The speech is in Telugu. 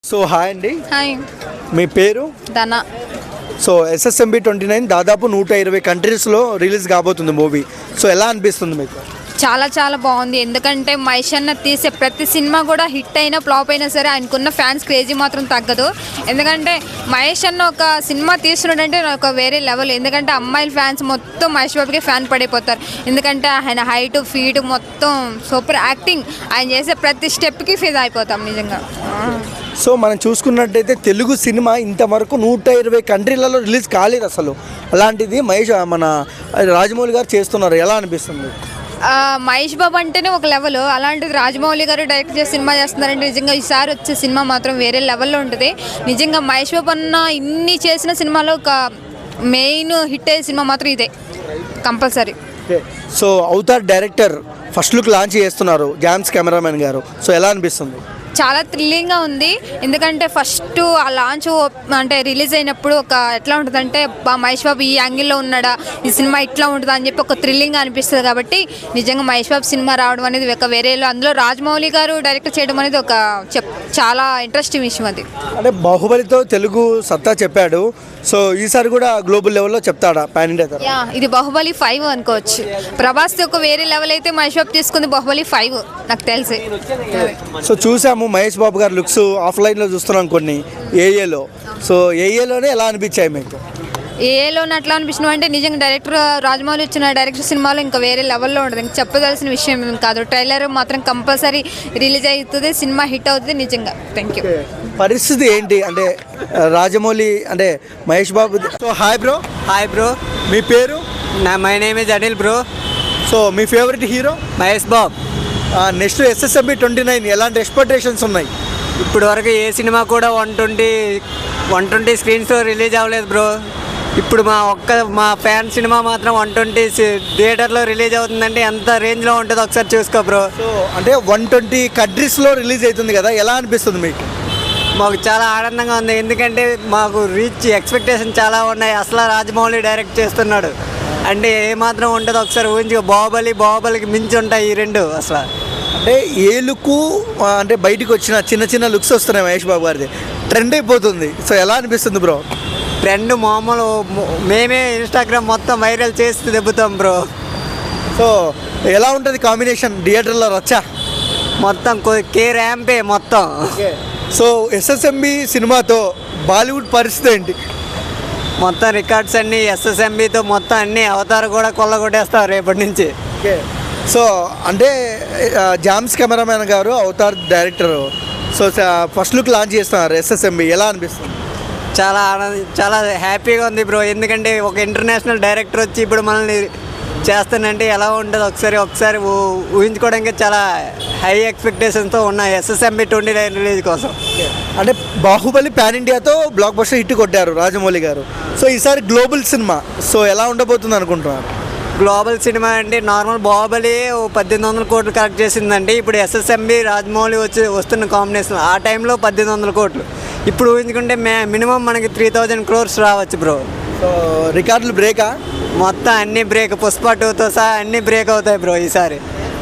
సో హాయ్ అండి, హాయ్ మీ పేరు? ధన. సో SSMB 29 దాదాపు 120 కంట్రీస్లో రిలీజ్ కాబోతుంది మూవీ. సో ఎలా అనిపిస్తుంది మీకు? చాలా చాలా బాగుంది. ఎందుకంటే మహేష్ అన్న తీసే ప్రతి సినిమా కూడా హిట్ అయినా ఫ్లాప్ అయినా సరే ఆయనకున్న ఫ్యాన్స్ క్రేజీ మాత్రం తగ్గదు. ఎందుకంటే మహేష్ అన్న ఒక సినిమా తీస్తున్నాడంటే ఒక వేరే లెవెల్. ఎందుకంటే అమ్మాయిల ఫ్యాన్స్ మొత్తం మహేష్ బాబుకి ఫ్యాన్ పడిపోతారు. ఎందుకంటే ఆయన హైట్ ఫీట్ మొత్తం సూపర్ యాక్టింగ్, ఆయన చేసే ప్రతి స్టెప్కి ఫిదా అయిపోతాం నిజంగా. సో మనం చూసుకున్నట్టయితే తెలుగు సినిమా ఇంతవరకు 120 కంట్రీలలో రిలీజ్ కాలేదు అసలు. అలాంటిది మన రాజమౌళి గారు చేస్తున్నారు. ఎలా అనిపిస్తుంది? మహేష్ బాబు అంటేనే ఒక లెవెల్, అలాంటిది రాజమౌళి గారు డైరెక్ట్ చేసి సినిమా చేస్తున్నారంటే నిజంగా ఈసారి వచ్చే సినిమా మాత్రం వేరే లెవెల్లో ఉంటుంది. నిజంగా మహేష్ బాబు అన్న ఇన్ని చేసిన సినిమాలో ఒక మెయిన్ హిట్ అయ్యే సినిమా మాత్రం ఇదే compulsory. So Avatar director first look launch చేస్తున్నారు జామ్స్ కెమెరామెన్ గారు. సో ఎలా అనిపిస్తుంది? చాలా థ్రిల్లింగ్గా ఉంది. ఎందుకంటే ఫస్ట్ ఆ లాంచ్ అంటే రిలీజ్ అయినప్పుడు ఒక ఎట్లా ఉంటుందంటే మహేష్ బాబు ఈ యాంగిల్లో ఉన్నాడా, ఈ సినిమా ఇట్లా ఉంటుందా అని చెప్పి ఒక థ్రిల్లింగ్గా అనిపిస్తుంది. కాబట్టి నిజంగా మహేష్ బాబు సినిమా రావడం అనేది ఒక వేరేలో, అందులో రాజమౌళి గారు డైరెక్ట్ చేయడం అనేది ఒక చాలా ఇంట్రెస్టింగ్ విషయం. అది అంటే బాహుబలితో తెలుగు సత్తా చెప్పాడు. సో ఈసారి కూడా గ్లోబల్ లెవెల్లో చెప్తాడా పాన్ ఇండియా? యా, ఇది బాహుబలి 5 అనుకోవచ్చు. ప్రభాస్ ఒక వేరే లెవెల్ అయితే మహేష్ బాబు తీసుకుంది బాహుబలి 5 నాకు తెలిసి. సో చూసాము మహేష్ బాబు గారి లుక్స్ ఆఫ్లైన్లో చూస్తున్నాం కొన్ని ఏఏలో. సో ఏఏలోనే ఎలా అనిపించాయి మీకు? ఏలోని అట్లా అనిపించినావు అంటే నిజంగా డైరెక్టర్ రాజమౌళి వచ్చిన డైరెక్టర్ సినిమాలో ఇంకా వేరే లెవెల్లో ఉంటుంది. ఇంకా చెప్పదలసిన విషయం ఏం కాదు. ట్రైలర్ మాత్రం కంపల్సరీ రిలీజ్ అవుతుంది, సినిమా హిట్ అవుతుంది నిజంగా. Thank you. పరిస్థితి ఏంటి అంటే రాజమౌళి అంటే Mahesh Babu? So hi bro. Hi bro. మీ పేరు? My name is Anil bro. So మీ favourite hero? Mahesh Babu. Next SSMB 29 ఎలాంటి ఎక్స్పెక్టేషన్స్ ఉన్నాయి? ఇప్పుడు వరకు ఏ సినిమా కూడా 120 స్క్రీన్స్లో రిలీజ్ అవ్వలేదు బ్రో. ఇప్పుడు మా ఫ్యాన్ సినిమా మాత్రం 120 థియేటర్లో రిలీజ్ అవుతుందంటే ఎంత రేంజ్లో ఉంటుందో ఒకసారి చూసుకో బ్రో. సో అంటే 120 కంట్రీస్లో రిలీజ్ అవుతుంది కదా, ఎలా అనిపిస్తుంది మీకు? మాకు చాలా ఆనందంగా ఉంది. ఎందుకంటే మాకు రీచ్ ఎక్స్పెక్టేషన్ చాలా ఉన్నాయి. అసలు రాజమౌళి డైరెక్ట్ చేస్తున్నాడు అంటే ఏమాత్రం ఉంటుందో ఒకసారి ఊహించుకో. బాహుబలికి మించి ఉంటాయి ఈ రెండు. అసలు అంటే ఏ లుక్ అంటే బయటకు వచ్చిన చిన్న చిన్న లుక్స్ వస్తున్నాయి మహేష్ బాబు గారిది, ట్రెండ్ అయిపోతుంది. సో ఎలా అనిపిస్తుంది బ్రో? ట్రెండ్ మామూలు, మేమే ఇన్స్టాగ్రామ్ మొత్తం వైరల్ చేసి దెబ్బతాం బ్రో. సో ఎలా ఉంటుంది కాంబినేషన్ థియేటర్లో రచ్చ మొత్తం కే ర్యాంపే మొత్తం. సో SSMB సినిమాతో బాలీవుడ్ పరిస్థితి ఏంటి? మొత్తం రికార్డ్స్ అన్నీ SSMBతో మొత్తం అన్నీ అవతారు కూడా కొల్లగొట్టేస్తారు రేపటి నుంచి. సో అంటే జామ్స్ కెమెరామెన్ గారు Avatar director. So first look launch చేస్తున్నారు SSMB, ఎలా అనిపిస్తుంది? చాలా హ్యాపీగా ఉంది బ్రో. ఎందుకంటే ఒక ఇంటర్నేషనల్ డైరెక్టర్ వచ్చి ఇప్పుడు మనల్ని చేస్తానంటే ఎలా ఉంటుందో ఒకసారి ఊహించుకోవడానికి చాలా హై ఎక్స్పెక్టేషన్తో ఉన్నాయి SSMB 29 రిలీజ్ కోసం. అంటే బాహుబలి పాన్ ఇండియాతో బ్లాక్ బస్టర్ హిట్ కొట్టారు రాజమౌళి గారు. సో ఈసారి గ్లోబల్ సినిమా సో ఎలా ఉండబోతుంది అనుకుంటున్నారు? గ్లోబల్ సినిమా అంటే నార్మల్ బాహుబలి 1800 కోట్లు కలెక్ట్ చేసిందండి. ఇప్పుడు SSMB రాజమౌళి వస్తున్న కాంబినేషన్ ఆ టైంలో 1800 కోట్లు. ఇప్పుడు ఊహించుకుంటే మినిమం మనకి 3000 crores రావచ్చు బ్రో. సో రికార్డులు బ్రేకా? మొత్తం అన్ని బ్రేక్, పుష్ప 2తో సహా అన్ని బ్రేక్ అవుతాయి బ్రో ఈసారి.